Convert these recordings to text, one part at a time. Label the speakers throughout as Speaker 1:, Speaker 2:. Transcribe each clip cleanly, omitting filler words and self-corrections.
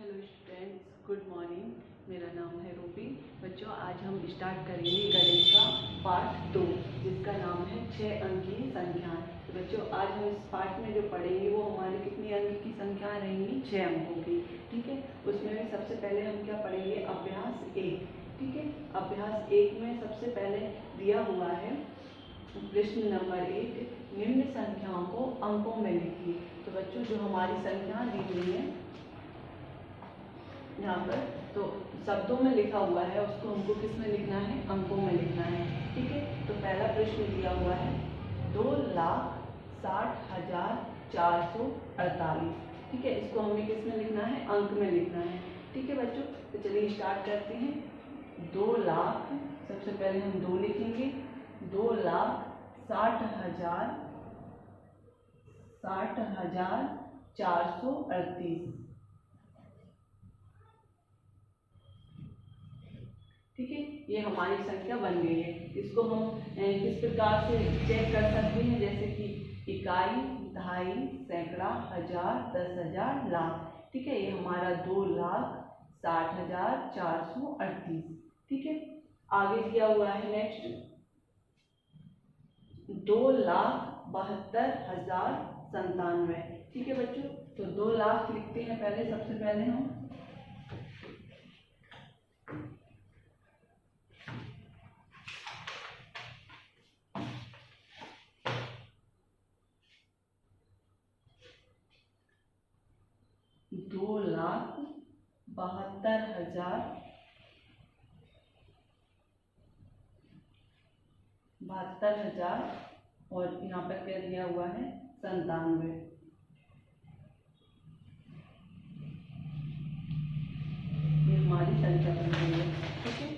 Speaker 1: Hello students, good morning. मेरा नाम है रूबी। बच्चों, आज हम स्टार्ट करेंगे गणित का पार्ट 2, जिसका नाम है 6 अंक की संख्याएं। तो बच्चों, आज हम इस पार्ट में जो पढ़ेंगे वो हमारी कितनी अंक की संख्याएं रहेंगी? 6 अंकों की। ठीक है। उसमें भी सबसे पहले हम क्या पढ़ेंगे? अभ्यास 1। ठीक है। अभ्यास 1 में सबसे पहले दिया हुआ है प्रश्न नंबर 1, निम्न संख्याओं को अंकों में लिखिए। तो बच्चों, जो हमारी संख्या दी हुई है यहाँ पर, तो शब्दों में लिखा हुआ है, उसको हमको किस में लिखना है? अंकों में लिखना है। ठीक है। तो पहला प्रश्न दिया हुआ है 2,60,448। ठीक है। इसको हमें किस में लिखना है? अंक में लिखना है। ठीक है बच्चों, तो चलिए स्टार्ट करते हैं। 2 लाख, सबसे पहले हम 2 लिखेंगे। 2,60,438। ठीक है। ये हमारी संख्या बन गई है। इसको हम किस प्रकार से चेक कर सकते हैं? जैसे कि इकाई, दहाई, सैकड़ा, हजार, 10,000, लाख। ठीक है। ये हमारा 2,60,438। ठीक है। आगे दिया हुआ है नेक्स्ट 2,72,097। ठीक है बच्चों, तो 2 लाख लिखते हैं पहले, सबसे पहले हम 2,72,000 और यहाँ पर क्या दिया हुआ है? 97। ये हमारी संख्या बन गई है। ठीक है।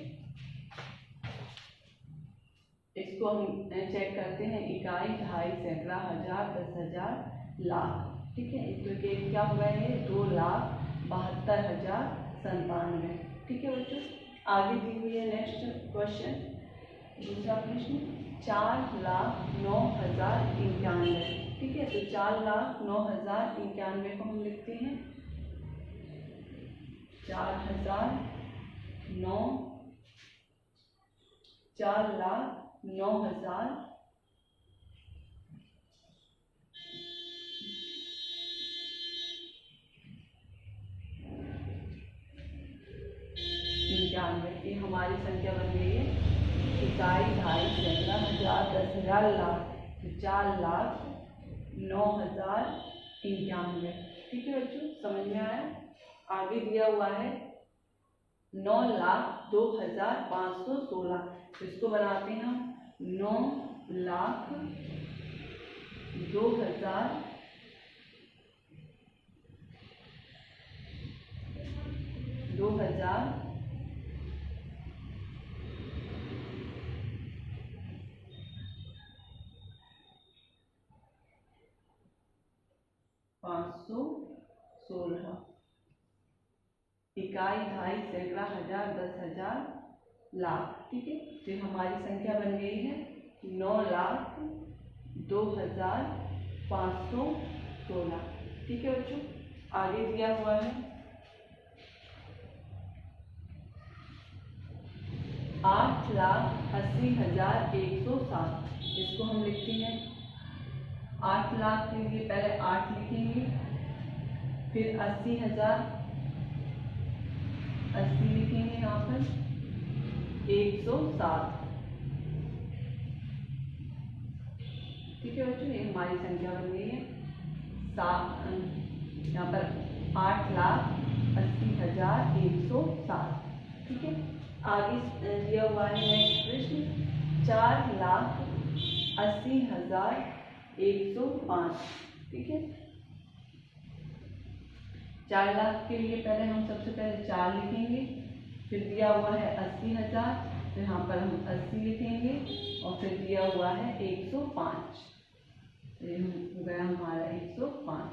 Speaker 1: इसको हम चेक करते हैं। इकाई, दहाई, सैकड़ा, हजार, 10,000, लाख। ठीक है। तो क्या हुआ है? 2,72,097। ठीक है बच्चों। आगे दी हुई है नेक्स्ट क्वेश्चन, दूसरा प्रश्न 4,09,091। ठीक है। तो 4,09,091 को हम लिखते हैं 4,09,000 91। ये हमारी संख्या बन गई है। इकाई, दहाई, सैकड़ा, हजार, 10,000, लाख। तो 4,09,091। ठीक है बच्चों, समझ में आया? आगे दिया हुआ है 9,02,516। तो इसको बनाते हैं हम 9,02,516। इकाई, दहाई, सैकड़ा, हजार, 10,000, लाख। ठीक है। तो हमारी संख्या बन गई है 9,02,516। ठीक है बच्चों। आगे दिया हुआ है 8,80,107। इसको हम लिखते हैं 8 लाख के लिए पहले 8 लिखेंगे, फिर 80,000, 80 लिखेंगे यहाँ पर 107। ठीक है बच्चों, ये हमारी संख्या बन गई है। यहाँ पर 8,80,107। ठीक है। आगे दिया हुआ है नेक्स्ट प्रश्न 4,80,105। ठीक है। 4 लाख के लिए पहले हम सबसे पहले 4 लिखेंगे, फिर दिया हुआ है 80,000, तो यहाँ पर हम 80 लिखेंगे और फिर दिया हुआ है 105। ये हो गया हमारा 105।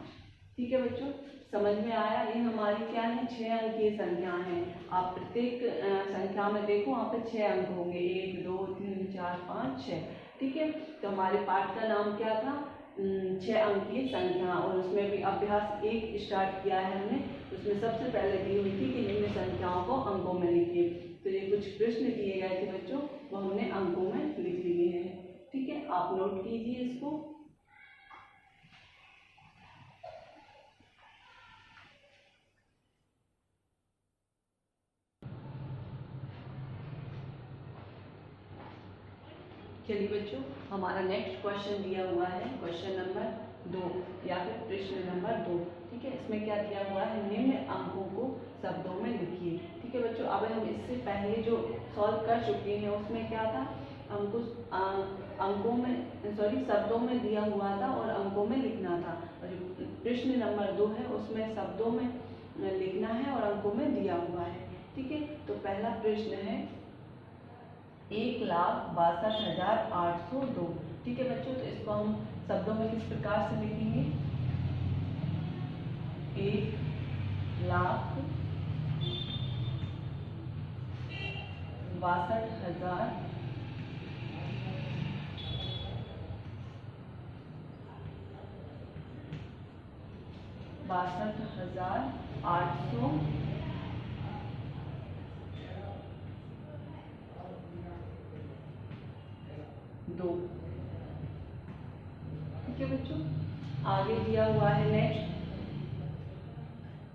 Speaker 1: ठीक है बच्चों, समझ में आया? ये हमारी क्या है? 6 अंक की संख्या है। आप प्रत्येक संख्या में देखो, वहाँ पे 6 अंक होंगे, 1, 2, 3, 4, 5, 6। ठीक है। तो हमारे पाठ का नाम क्या था? 6 अंक की संख्या, और उसमें भी अभ्यास 1 स्टार्ट किया है हमने। उसमें सबसे पहले दी हुई थी कि निम्न संख्याओं को अंकों में लिखिए। तो ये कुछ प्रश्न दिए गए थे बच्चों, वो हमने अंकों में लिख लिए हैं। ठीक है, आप नोट कीजिए इसको। चलिए बच्चों, हमारा नेक्स्ट क्वेश्चन दिया हुआ है क्वेश्चन नंबर 2 या फिर प्रश्न नंबर 2। ठीक है, इसमें क्या दिया हुआ है, निम्न अंकों को शब्दों में लिखिए। ठीक है बच्चों, अब हम इससे पहले जो सॉल्व कर चुके हैं उसमें क्या था, हमको अंकों में शब्दों में दिया हुआ था और अंकों में लिखना था। और जो प्रश्न नंबर 2 है उसमें शब्दों में लिखना है और अंकों में दिया हुआ है। ठीक है, तो पहला प्रश्न है 1,62,802। ठीक है बच्चों, तो इसको हम शब्दों में किस प्रकार से लिखेंगे, 1,62,802। ठीक है बच्चों, आगे दिया हुआ है नेक्स्ट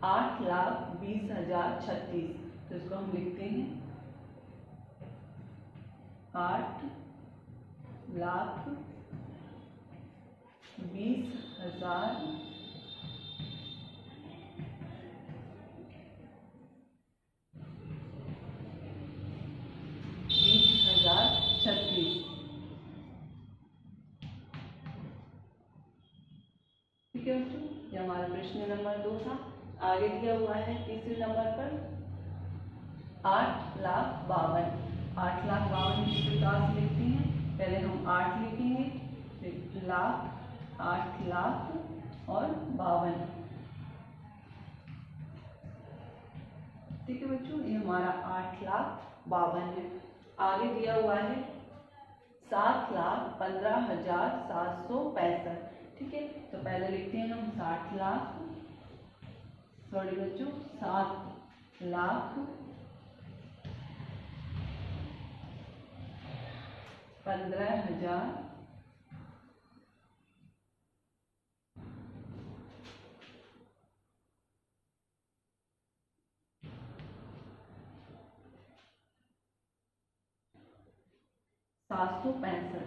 Speaker 1: 8,20,036। तो इसको हम लिखते हैं 8,20,036। ठीक है बच्चों, ये हमारा प्रश्न नंबर 2 था। आगे दिया हुआ है तीसरे नंबर पर 8,52,000। 8,52,000 किस प्रकार से लिखते हैं, पहले हम 8 लिखेंगे, फिर लाख, 8,00,000 और 52। ठीक है बच्चों, ये हमारा 8,52,000 है। आगे दिया हुआ है 7,15,765। ठीक है, तो पहले लिखते हैं हम 7,15,000 765।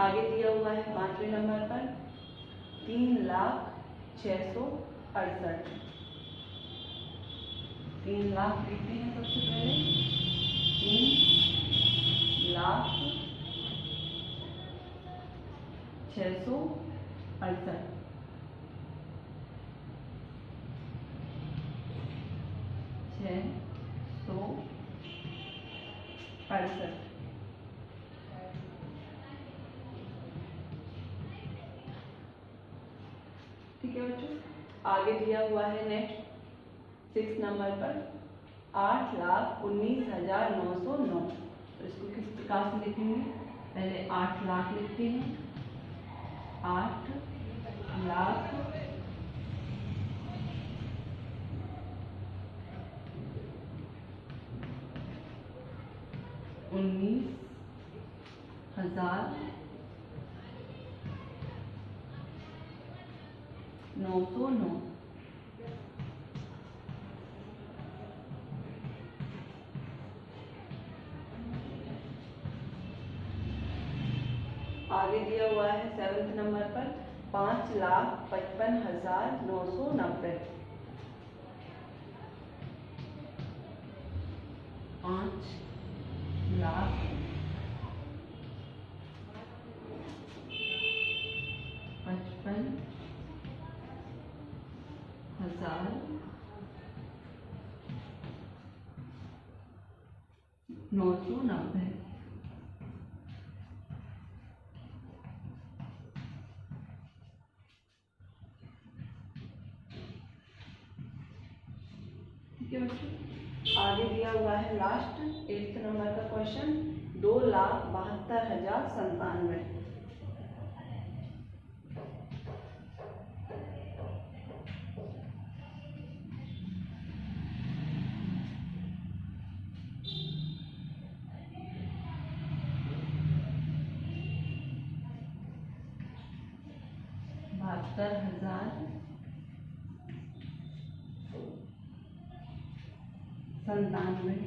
Speaker 1: आगे दिया हुआ है 5वें नंबर पर 3,06,68। 3 लाख लिखते हैं सबसे पहले, 3,06,68। 668। ठीक है बच्चों, आगे दिया हुआ है नेक्स्ट 6 नंबर पर 8,19,909। तो इसको किस प्रकार से लिखेंगे, पहले 8 लाख लिखते हैं, 8,00,000 19,909। आगे दिया हुआ है 7वें नंबर पर 5,55,990। 5,55,990। ठीक है बच्चों। आगे दिया हुआ है लास्ट 8th नंबर का क्वेश्चन, 2,72,097। $72,097।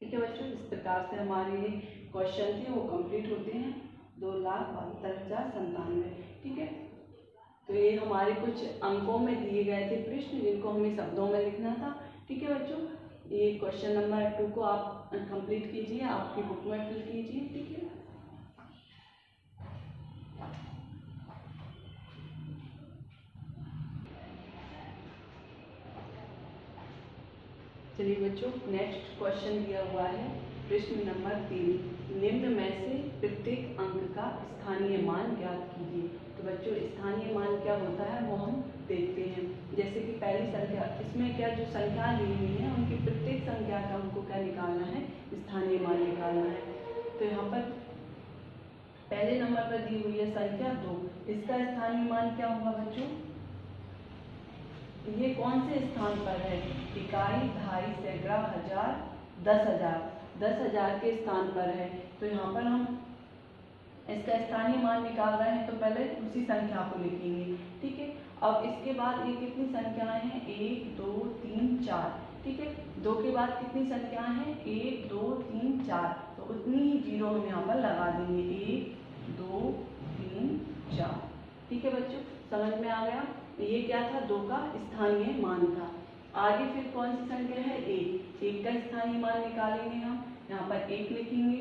Speaker 1: ठीक है बच्चों, इस प्रकार से हमारे ये क्वेश्चन थे वो कंप्लीट होते हैं। 2,72,097। ठीक है, तो ये हमारे कुछ अंकों में दिए गए थे प्रश्न जिनको हमें शब्दों में लिखना था। ठीक है बच्चों, ये क्वेश्चन नंबर 2 को आप कंप्लीट कीजिए, आपकी बुक में फिल कीजिए। ठीक है, चलिए बच्चों, नेक्स्ट क्वेश्चन दिया हुआ है प्रश्न नंबर 3, निम्न में से प्रत्येक अंक का स्थानीय मान ज्ञात कीजिए। तो बच्चों, स्थानीय मान क्या होता है वो हम देखते हैं। जैसे कि पहली संख्या, इसमें क्या जो संख्या दी हुई है उनकी प्रत्येक संख्या का हमको क्या निकालना है, स्थानीय मान निकालना है। तो यहाँ पर पहले नंबर पर दी हुई है संख्या 2, इसका स्थानीय मान क्या होगा बच्चों? ये कौन से स्थान पर है? इकाई, दहाई, सैकड़ा, हजार, 10,000, 10,000 के स्थान पर है। तो यहाँ पर हम इसका स्थानीय मान निकाल रहे हैं, तो पहले उसी संख्या को लिखेंगे। ठीक है, अब इसके बाद ये कितनी संख्याएं हैं? 1, 2, 3, 4। ठीक है, 2 के बाद कितनी संख्याएं हैं? 1, 2, 3, 4। तो उतनी ही जीरो हम यहाँ पर लगा देंगे, 1, 2, 3, 4। ठीक है बच्चों, समझ में आ गया? ये क्या था? 2 का स्थानीय मान था। आगे फिर कौन सी संख्या है? 1 का स्थानीय मान निकालेंगे हम। यहाँ पर 1 लिखेंगे।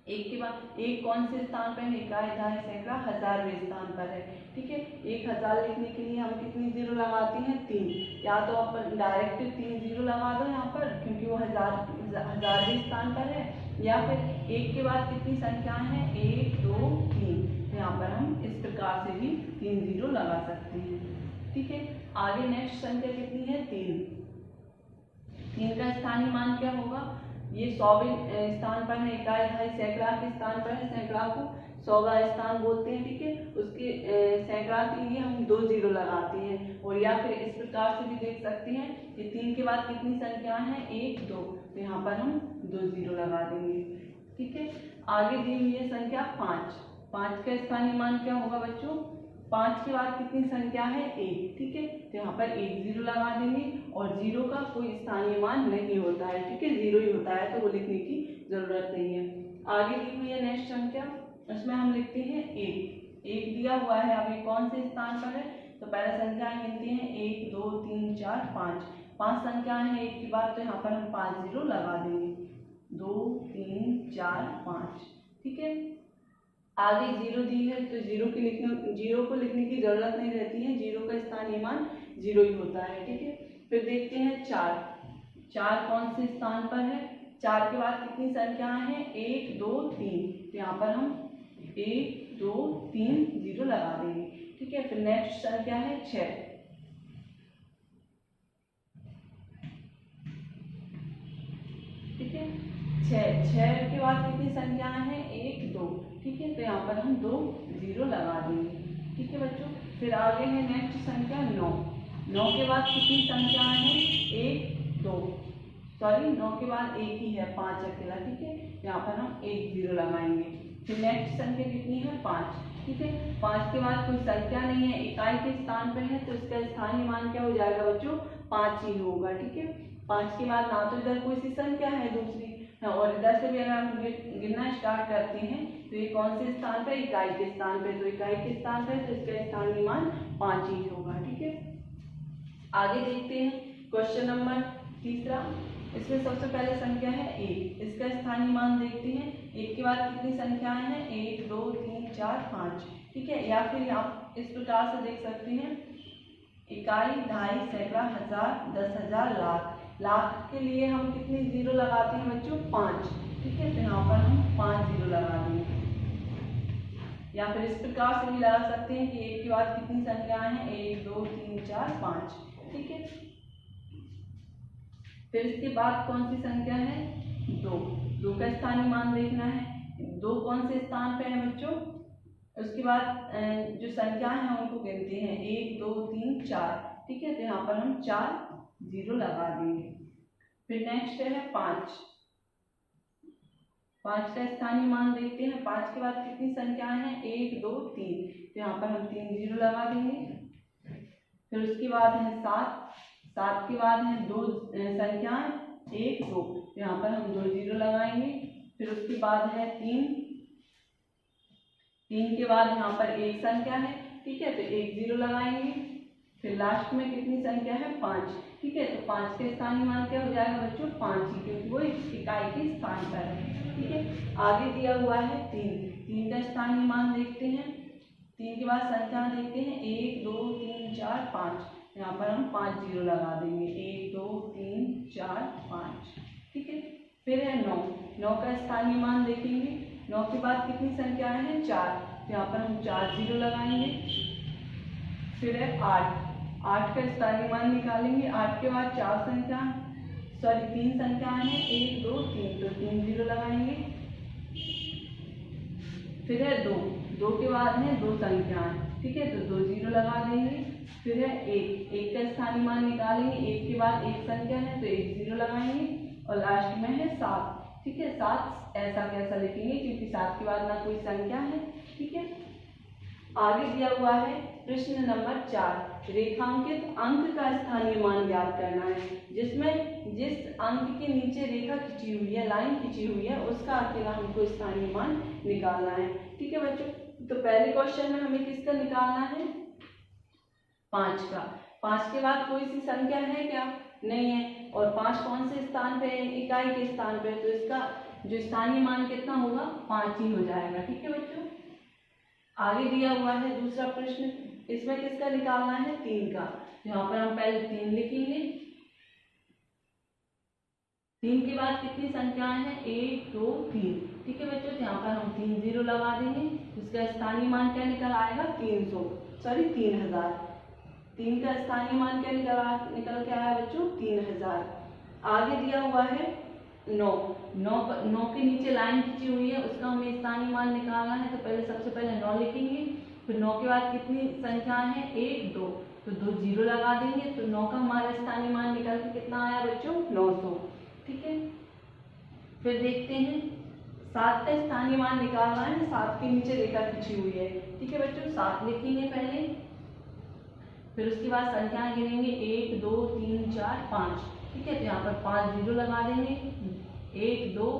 Speaker 1: 1 के बाद 1 कौन से स्थान पर है? इकाई, दहाई, सैकड़ा, हजारवें स्थान पर है। ठीक है, 1000 लिखने के लिए हम कितनी जीरो लगाते हैं? 3। या तो आप डायरेक्ट 3 जीरो लगा दो यहाँ पर, क्योंकि वो हजारवें स्थान पर है। या फिर 1 के बाद कितनी संख्या है? 1, 2, 3। यहाँ पर हम इस प्रकार से भी 3 जीरो लगा सकते हैं। ठीक है, आगे नेक्स्ट संख्या कितनी है? 3 का स्थानीय मान क्या होगा? ये 100वें स्थान पर है। इकाई, दहाई, सैकड़ा के स्थान पर है। सैकड़ा को 100वां स्थान बोलते हैं। ठीक है, उसके सैकड़ा के लिए हम 2 जीरो लगाते हैं। और या फिर इस प्रकार से भी देख सकते हैं कि 3 के बाद कितनी संख्या है? 1, 2। तो यहाँ पर हम 2 जीरो लगा देंगे। ठीक है, आगे दी हुई है संख्या 5 का स्थानीय मान क्या होगा बच्चों? 5 के बाद कितनी संख्या है? 1। ठीक है, तो यहाँ पर 1 जीरो लगा देंगे। और जीरो का कोई स्थानीय मान नहीं होता है। ठीक है, जीरो ही होता है, तो वो लिखने की जरूरत नहीं है। आगे दी हुई है नेक्स्ट संख्या, उसमें हम लिखते हैं 1 दिया हुआ है। अब ये कौन से स्थान पर है? तो पहले संख्या गिनते हैं, 1, 2, 3, 4, 5 संख्याएं हैं 1 के बाद, तो यहाँ पर हम 5 जीरो लगा देंगे, 2, 3, 4, 5। ठीक है, आगे जीरो दी है, तो जीरो को लिखने की जरूरत नहीं रहती है। जीरो का स्थानीय मान जीरो ही होता है। ठीक है, फिर देखते हैं 4 कौन से स्थान पर है? 4 के बाद कितनी संख्याएं हैं? 1, 2, 3। तो यहाँ पर हम 1, 2, 3 जीरो लगा देंगे। ठीक है, फिर नेक्स्ट संख्या है 6। ठीक है, 6 के बाद कितनी संख्याएं हैं? 1, 2। ठीक है, तो यहाँ पर हम 2 जीरो लगा देंगे। ठीक है बच्चों, फिर आगे है नेक्स्ट संख्या 9 के बाद कितनी संख्याएं हैं? 1, 2। सॉरी, 9 के बाद 1 ही है, 5 अकेला। ठीक है, यहाँ पर हम 1 जीरो लगाएंगे। फिर नेक्स्ट संख्या कितनी है? 5। ठीक है, 5 के बाद कोई संख्या नहीं है, इकाई के स्थान पर है, तो इसका स्थानीय मान क्या हो जाएगा बच्चों? 5 ही होगा। ठीक है, 5 के बाद ना तो इधर कोई सी संख्या है दूसरी, और इधर से भी अगर हम गिनना स्टार्ट करते हैं तो ये कौन से स्थान पे? इकाई के स्थान पे। तो इकाई के स्थान पे, तो इसका स्थानीय मान 5 ही होगा। ठीक है, आगे देखते हैं क्वेश्चन नंबर 3। इसमें सबसे पहले संख्या है 1, इसका स्थानीय मान देखते हैं। 1 के बाद कितनी संख्याएं हैं? 1, 2, 3, 4, 5। ठीक है, या फिर आप इस प्रकार से देख सकते हैं, इकाई, दहाई, सैकड़ा, हजार, 10,000, लाख। लाख के लिए हम कितनी जीरो लगाते हैं बच्चों? 5। ठीक है, तो यहाँ पर हम 5 जीरो लगा देंगे। या फिर इस प्रकार से भी लगा सकते हैं कि एक के बाद कितनी संख्याएं हैं, 1 2 3 4 5। ठीक है, फिर इसके बाद कौन सी संख्या है, 2। 2 का स्थानीय मान देखना है, 2 कौन से स्थान पे है बच्चों। उसके बाद जो संख्याएं हैं उनको गिनते हैं, 1 2 3 4। ठीक है, तो यहाँ पर हम 4 जीरो लगा देंगे। फिर नेक्स्ट है 5। 5 का स्थानीय मान देखते हैं, 5 के बाद कितनी संख्याएं हैं, 1 2 3, तो यहाँ पर हम 3 जीरो लगा देंगे। फिर उसके बाद है 7। 7 के बाद है 2 संख्याएं, 1 2, तो यहाँ पर हम 2 जीरो लगाएंगे। फिर उसके बाद है 3। 3 के बाद यहाँ पर एक संख्या है, ठीक है, तो 1 जीरो लगाएंगे। फिर लास्ट में कितनी संख्या है, 5। ठीक है, तो 5 का स्थानीय मान क्या हो जाएगा बच्चों, 5 ही, क्योंकि वो इकाई के स्थान पर है। ठीक है, आगे दिया हुआ है 3। 3 का स्थानीय मान देखते हैं, 3 के बाद संख्या देखते हैं, 1 2 3 4 5, यहाँ पर हम 5 जीरो लगा देंगे, 1 2 3 4 5। ठीक है, फिर है 9। 9 का स्थानीय मान देखेंगे, 9 के बाद कितनी संख्याएं हैं, 4, तो यहाँ पर हम 4 जीरो लगाएंगे। फिर है 8। 8 का स्थानीय मान निकालेंगे, 8 के बाद 3 संख्याएं हैं, 1 2 3, तो 3 जीरो लगाएंगे। फिर है 2। 2 के बाद है 2 संख्याएं, ठीक है, तो 2 जीरो लगा देंगे। फिर है 1। 1 का स्थानीय मान निकालेंगे, 1 के बाद एक संख्या है, तो 1 जीरो लगाएंगे। और लास्ट में है 7। ठीक है, 7 ऐसा कैसा लिखेंगे, क्योंकि 7 के बाद ना कोई संख्या है। ठीक है, आगे दिया हुआ है प्रश्न नंबर 4, रेखांकित अंक का स्थानीय मान ज्ञात करना है, जिसमें जिस अंक के नीचे रेखा खींची हुई है, लाइन खींची हुई है, उसका अकेला हमको स्थानीय मान निकालना है। ठीक है बच्चों, तो पहले क्वेश्चन में हमें किसका निकालना है, 5 का। 5 के बाद कोई सी संख्या है क्या, नहीं है, और 5 कौन से स्थान पे है, इकाई के स्थान पे, तो इसका जो स्थानीय मान कितना होगा, 5 ही हो जाएगा। ठीक है बच्चों, आगे दिया हुआ है दूसरा प्रश्न, इसमें किसका निकालना है, 3 का। यहाँ पर हम पहले 3 लिखेंगे। 3 के बाद कितनी संख्याएं हैं, 1 2 3। ठीक है बच्चों, यहाँ पर हम 3 जीरो लगा देंगे। इसका स्थानीय मान क्या निकल आएगा, 3000। 3 का स्थानीय मान क्या निकल के आया बच्चों, 3000। आगे दिया हुआ है 9। 9 के नीचे लाइन खींची हुई है, उसका हमें स्थानीय मान निकालना है, तो सबसे पहले 9 लिखेंगे। फिर 9 के बाद कितनी संख्याएं हैं, 1 2, तो 2 जीरो लगा देंगे, तो 9 का हमारा स्थानीय मान निकल के कितना आया बच्चों, 900। ठीक है, फिर देखते हैं 7 का स्थानीय मान निकालना है, 7 के नीचे रेखा खींची हुई है। ठीक है बच्चों, 7 लिखेंगे पहले। फिर उसके बाद संख्याएं गिनेंगे, 1 2 3 4 5। ठीक है, तो यहाँ पर 5 जीरो लगा देंगे, 1 2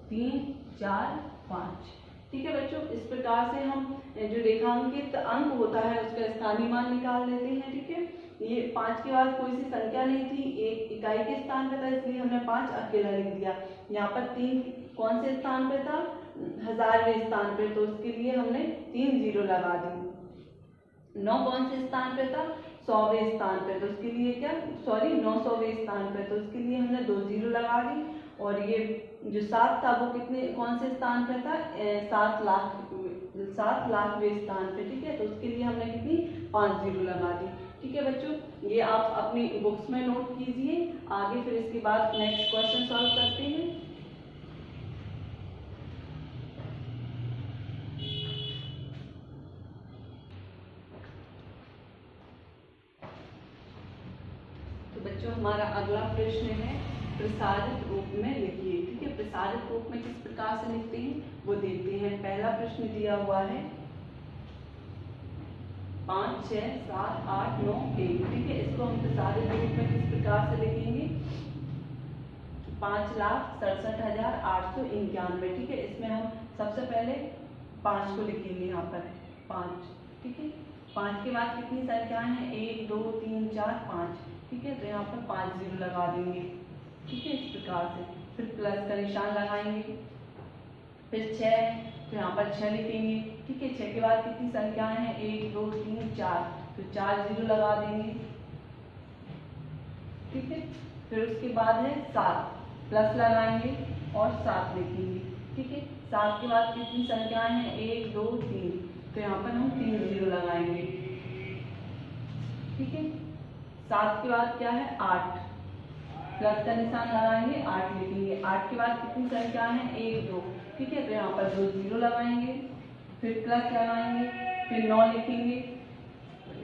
Speaker 1: 3 4 5। ठीक है बच्चों, इस प्रकार से हम जो रेखांकित अंक होता है उसका स्थानीय मान निकाल लेते हैं। ठीक है, ये 5 के बाद कोई सी संख्या नहीं थी, एक इकाई के स्थान पे था, इसलिए हमने 5 अकेला लिख दिया। यहाँ पर 3 कौन से स्थान पे था, 1000वें स्थान पे, तो उसके लिए हमने 3 जीरो लगा दी। 9 कौन से स्थान पे था, 100वें स्थान पे, तो उसके लिए 900वें स्थान पे, तो उसके लिए हमने 2 जीरो लगा दी। और ये जो 7 था वो कौन से स्थान पे था, 7 लाखवें स्थान पे। ठीक है, तो उसके लिए हमने कितनी 5 जीरो लगा दी। ठीक है बच्चों, ये आप अपनी बुक्स में नोट कीजिए। आगे फिर इसके बाद नेक्स्ट क्वेश्चन सॉल्व करते हैं। तो बच्चों, हमारा अगला प्रश्न है, प्रसारित रूप में लिखिए। ठीक है, प्रसारित रूप में किस प्रकार से लिखते हैं वो देखते हैं। पहला प्रश्न दिया हुआ है 5 6 7 8 9 1। ठीक है, इसको हम प्रसारित रूप में किस प्रकार से लिखेंगे, 5,67,891। ठीक है, इसमें हम सबसे पहले 5 को लिखेंगे, यहाँ पर 5। ठीक है, 5 के बाद कितनी संख्याएं हैं, 1 2 3 4 5। ठीक है, तो यहाँ पर 5 जीरो लगा देंगे। ठीक है, इस प्रकार से फिर प्लस का निशान लगाएंगे। फिर 6, तो यहाँ पर 6 लिखेंगे। ठीक है, 6 के बाद कितनी संख्याएं हैं, 1 2 3 4, तो 4 जीरो लगा देंगे। ठीक है, फिर उसके बाद है 7। प्लस लगाएंगे और 7 लिखेंगे। ठीक है, 7 के बाद कितनी संख्याएं हैं, 1 2 3, तो यहाँ पर हम 3 जीरो लगाएंगे। ठीक है, 7 के बाद क्या है 8, प्लस का निशान लगाएंगे, 8 लिखेंगे। 8 के बाद कितनी संख्या है, 1 2, ठीक है, तो यहाँ पर 2 जीरो लगाएंगे, फिर प्लस लगाएंगे, फिर 9 लिखेंगे।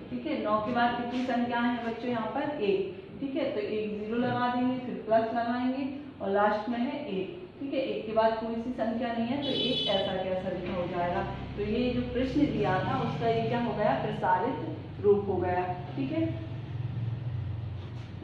Speaker 1: ठीक है, 9 के बाद कितनी संख्या है बच्चों, यहाँ पर 1, ठीक है, तो 1 जीरो लगा देंगे, फिर प्लस लगाएंगे और लास्ट में है 1। ठीक है, 1 के बाद कोई सी संख्या नहीं है, तो 1 ऐसा कैसा लिखा हो जाएगा। तो ये जो प्रश्न दिया था उसका ये क्या हो गया, प्रसारित रूप हो गया। ठीक है,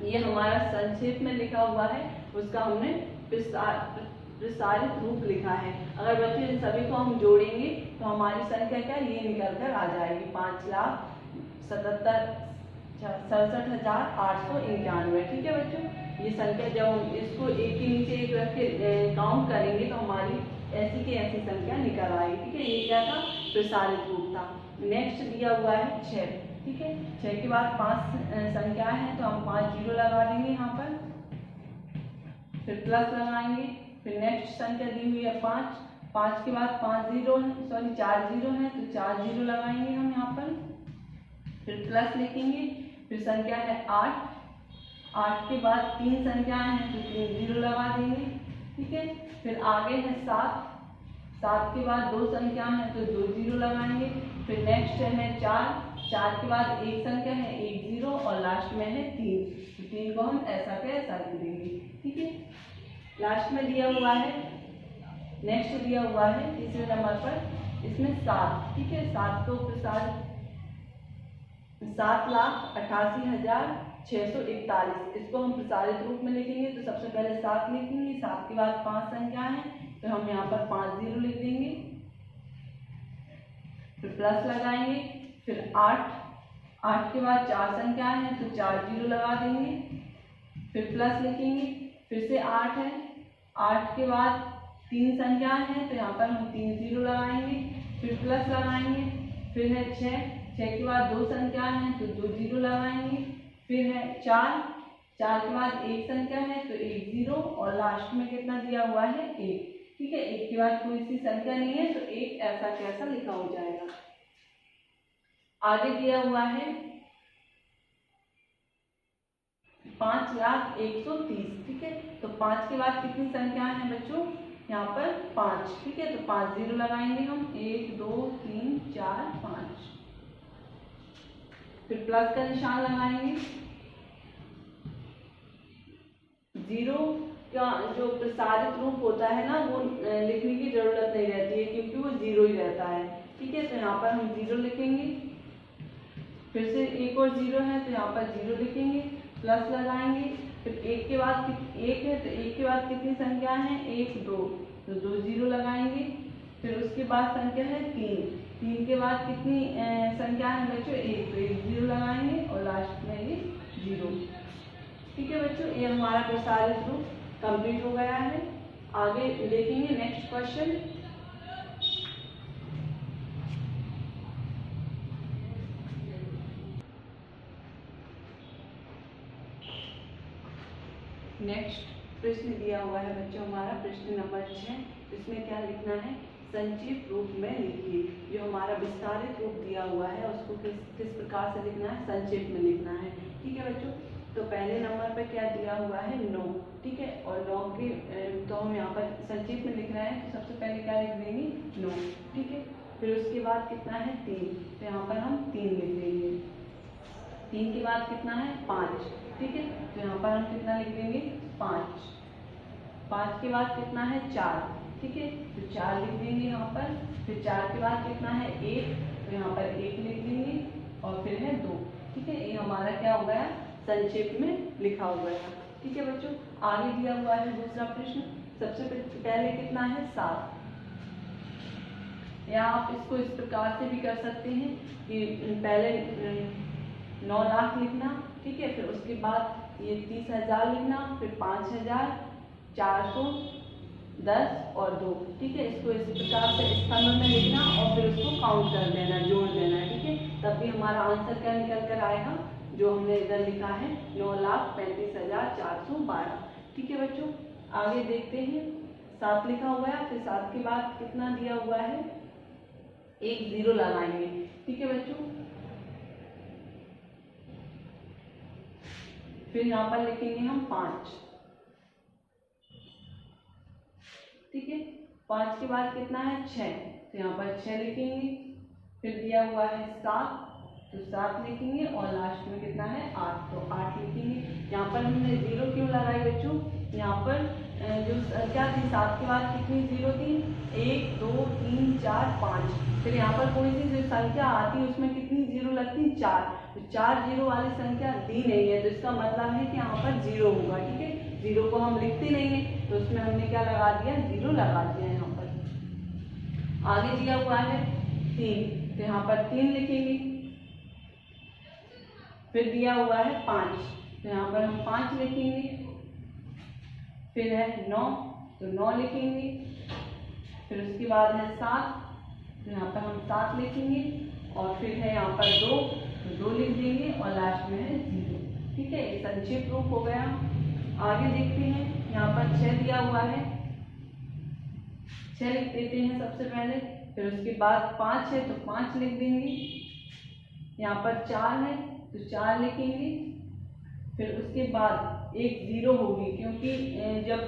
Speaker 1: ये हमारा संक्षेप में लिखा हुआ है, उसका हमने प्रसारित रूप लिखा है। अगर बच्चे इन सभी को हम जोड़ेंगे तो हमारी संख्या क्या ये निकल कर आ जाएगी, 5,67,891। ठीक है बच्चों, ये संख्या जब हम इसको एक के नीचे एक रख के काउंट करेंगे तो हमारी ऐसी की ऐसी संख्या निकल आएगी। ठीक है, ये क्या था, प्रसारित रूप था। नेक्स्ट दिया हुआ है 6। ठीक है, 6 के बाद 5 संख्या है, तो हम 5 जीरो लगा देंगे यहाँ पर, फिर प्लस लगाएंगे, फिर नेक्स्ट संख्या दी हुई है 5। 5 के बाद 4 जीरो है, तो 4 जीरो लगाएंगे हम यहाँ पर, फिर प्लस लिखेंगे, फिर संख्या है 8। 8 के बाद 3 संख्याएं हैं, तो 3 जीरो लगा देंगे। ठीक है, फिर आगे है 7। 7 के बाद 2 संख्याएं हैं, तो 2 जीरो लगाएंगे, फिर नेक्स्ट है 4। 4 के बाद एक संख्या है, 1 जीरो और लास्ट में है 3, तो 3 को हम ऐसा के ऐसा लिख देंगे। ठीक है, लास्ट में दिया हुआ है, नेक्स्ट दिया हुआ है तीसरे नंबर पर, इसमें 7। ठीक है, 7 को प्रसारित 7,88,641, इसको हम प्रसारित रूप में लिखेंगे तो सबसे पहले 7 लिखेंगे। 7 के बाद 5 संख्या है, तो हम यहाँ पर 5 जीरो लिख देंगे, फिर प्लस लगाएंगे, फिर 8। 8 के बाद 4 संख्या है, तो 4 जीरो लगा देंगे, फिर प्लस लिखेंगे, फिर से 8 है। 8 के बाद 3 संख्या है, तो यहाँ पर हम 3 जीरो लगाएंगे, फिर प्लस लगाएंगे, फिर है 6। 6 के बाद 2 संख्या है, तो 2 जीरो लगाएंगे, फिर है 4। 4 के बाद एक संख्या है, तो 1 जीरो और लास्ट में कितना दिया हुआ है 1। ठीक है, 1 के बाद कोई सी संख्या नहीं है, तो 1 ऐसा कैसा लिखा हो जाएगा। आगे दिया हुआ है 5,01,30। ठीक है, तो 5 के बाद कितनी संख्या है बच्चों, यहाँ पर 5। ठीक है, तो 5 जीरो लगाएंगे हम, 1 2 3 4 5, फिर प्लस का निशान लगाएंगे। जीरो का जो प्रसारित रूप होता है ना, वो लिखने की जरूरत नहीं रहती है, क्योंकि वो जीरो ही रहता है। ठीक है, तो यहाँ पर हम जीरो लिखेंगे, फिर से एक और जीरो है, तो यहाँ पर जीरो लिखेंगे, प्लस लगाएंगे, फिर 1 के बाद 1 है, तो 1 के बाद कितनी संख्या है, 1 2, तो 2 जीरो लगाएंगे, फिर उसके बाद संख्या है 3। 3 के बाद कितनी संख्या है बच्चों, 1, तो 1 जीरो लगाएंगे और लास्ट में ये 0। ठीक है बच्चों, ये हमारा प्रसारित रूप कंप्लीट हो गया है। आगे देखेंगे नेक्स्ट क्वेश्चन। नेक्स्ट प्रश्न दिया हुआ है बच्चों हमारा प्रश्न नंबर 6। इसमें क्या लिखना है, संक्षिप्त रूप में लिखिए। जो हमारा विस्तारित रूप दिया हुआ है उसको किस प्रकार से लिखना है, संक्षेप में लिखना है। ठीक है बच्चों, तो पहले नंबर पे क्या दिया हुआ है 9। ठीक है, और 9 के तो हम यहाँ पर संक्षेप में लिख रहे हैं, तो सबसे पहले क्या लिख देंगे 9। ठीक है, फिर उसके बाद कितना है 3, तो यहाँ पर हम 3 लिख देंगे। 3 के बाद कितना है 5। ठीक है, तो यहाँ पर हम कितना लिख देंगे 5। 5 के बाद कितना है 4। ठीक है, तो 4 लिख देंगे यहाँ पर। फिर 4 के बाद कितना है 1, तो यहाँ पर 1 लिख देंगे और फिर है 2। ठीक है, ये हमारा क्या हो गया, संक्षेप में लिखा हुआ है। ठीक है बच्चों, आगे दिया हुआ है दूसरा प्रश्न। सबसे पहले कितना है 7, या आप इसको इस प्रकार से भी कर सकते हैं कि पहले 9 लाख लिखना। ठीक है, फिर उसके बाद ये 30,000 लिखना, फिर 5,000, 410 और 2। ठीक है, इसको इस प्रकार से स्तंभ में लिखना और फिर उसको काउंट कर देना, जोड़ देना। ठीक है, तब भी हमारा आंसर क्या निकल कर आएगा, जो हमने इधर लिखा है 9,35,412। ठीक है बच्चों, आगे देखते हैं, 7 लिखा हुआ है, फिर 7 के बाद कितना दिया हुआ है, एक 0 लगाएंगे। ठीक है बच्चों, फिर यहाँ पर लिखेंगे हम 5। ठीक है, 5 के बाद कितना है 6, तो यहाँ पर 6 लिखेंगे। फिर दिया हुआ है 7, तो 7 लिखेंगे और लास्ट में कितना है 8, तो 8 लिखेंगे। यहाँ पर हमने 0 क्यों लगाई बच्चों, यहाँ पर जो संख्या थी 7 के बाद कितनी 0 थी, 1 2 3 4 5। फिर यहाँ पर कोई सी जो संख्या आती है उसमें कितनी 0 लगती, 4। तो 4 0 वाली संख्या दी नहीं है, तो इसका मतलब है कि यहाँ पर 0 होगा। ठीक है, 0 को हम लिखते नहीं है, तो उसमें हमने क्या लगा दिया, 0 लगा दिया यहाँ पर। आगे दिया हुआ है 3, तो यहाँ पर 3 लिखेंगे। फिर दिया हुआ है 5, तो यहाँ पर हम 5 लिखेंगे। फिर है 9, तो 9 लिखेंगे। फिर उसके बाद है 7, तो यहाँ पर हम 7 लिखेंगे। और फिर है यहाँ पर 2, तो 2 लिख देंगे और लास्ट में है 0। ठीक है, ये संक्षिप्त रूप हो गया। आगे देखते हैं, यहाँ पर 6 दिया हुआ है, 6 लिख देते हैं सबसे पहले। फिर उसके बाद 5 है, तो 5 लिख देंगे। यहाँ पर 4 है, तो 4 लिखेंगे। फिर उसके बाद एक 0 होगी, क्योंकि जब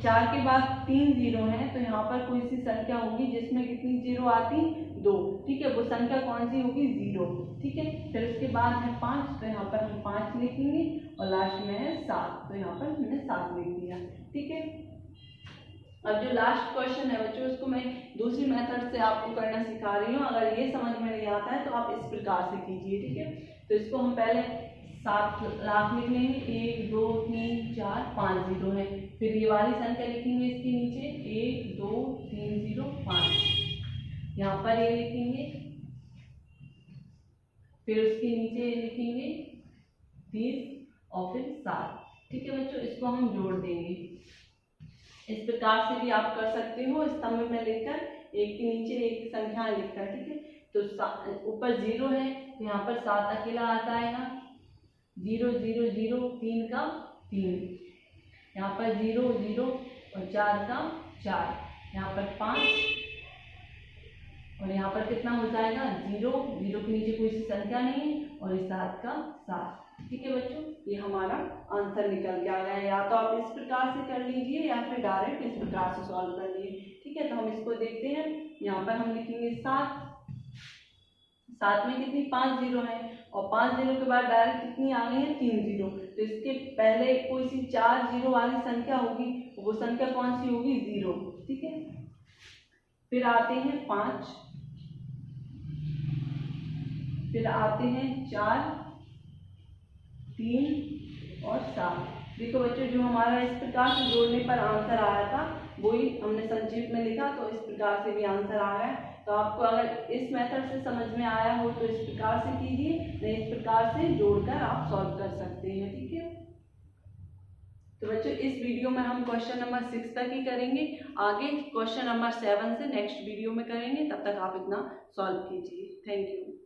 Speaker 1: 4 के बाद 3 0 हैं, तो यहाँ पर कोई सी संख्या होगी जिसमें कितनी 0 आती, 2। ठीक है, वो संख्या कौन सी होगी, 0। ठीक है, फिर उसके बाद है 5, तो यहाँ पर हम 5 लिखेंगे और लास्ट में है 7, तो यहाँ पर हमने 7 लिख दिया। ठीक है, अब जो लास्ट क्वेश्चन है बच्चों, उसको मैं दूसरी मेथड से आपको करना सिखा रही हूँ। अगर ये समझ में नहीं आता है तो आप इस प्रकार से कीजिए। ठीक है, तो इसको हम पहले 7 लाख लिख लेंगे, 1 2 3 4 5 0 है। फिर ये वाली संख्या लिखेंगे इसके नीचे, 1 2 3 0 5। यहाँ पर ये लिखेंगे, फिर उसके नीचे ये लिखेंगे 30 और फिर 7। ठीक है बच्चों, इसको हम जोड़ देंगे। इस प्रकार से भी आप कर सकते हो, स्तंभ में लिखकर एक के नीचे एक संख्या लिखकर। ठीक है, तो ऊपर 0 है, तो यहाँ पर 7 अकेला आता है, 0 0 0 3 का 3, यहाँ पर 0 0 और 4 का 4, यहाँ पर 5 और यहाँ पर कितना हो जाएगा 0 0 के नीचे कोई सी संख्या नहीं है और इस 7 का 7। ठीक है बच्चों, ये हमारा आंसर निकल के आ गया है। या तो आप इस प्रकार से कर लीजिए या फिर डायरेक्ट इस प्रकार से सॉल्व कर लीजिए। ठीक है, तो हम इसको देखते हैं। यहाँ पर हम लिखेंगे 7, 7 में कितनी 5 0 है और 5 0 के बाद डायरेक्ट कितनी आ गई है 3 0। तो इसके पहले कोई सी 4 0 वाली संख्या होगी, वो संख्या कौन सी होगी 0। ठीक है, फिर आते हैं 5, फिर आते हैं 4 3 और 7। देखो बच्चों, जो हमारा इस प्रकार से जोड़ने पर आंसर आया था वही हमने संक्षिप्त में लिखा, तो इस प्रकार से भी आंसर आया है। तो आपको अगर इस मेथड से समझ में आया हो तो इस प्रकार से कीजिए, नहीं इस प्रकार से जोड़कर आप सॉल्व कर सकते हैं। ठीक है, तो बच्चों इस वीडियो में हम क्वेश्चन नंबर 6 तक ही करेंगे। आगे क्वेश्चन नंबर 7 से नेक्स्ट वीडियो में करेंगे। तब तक आप इतना सॉल्व कीजिए। Thank you.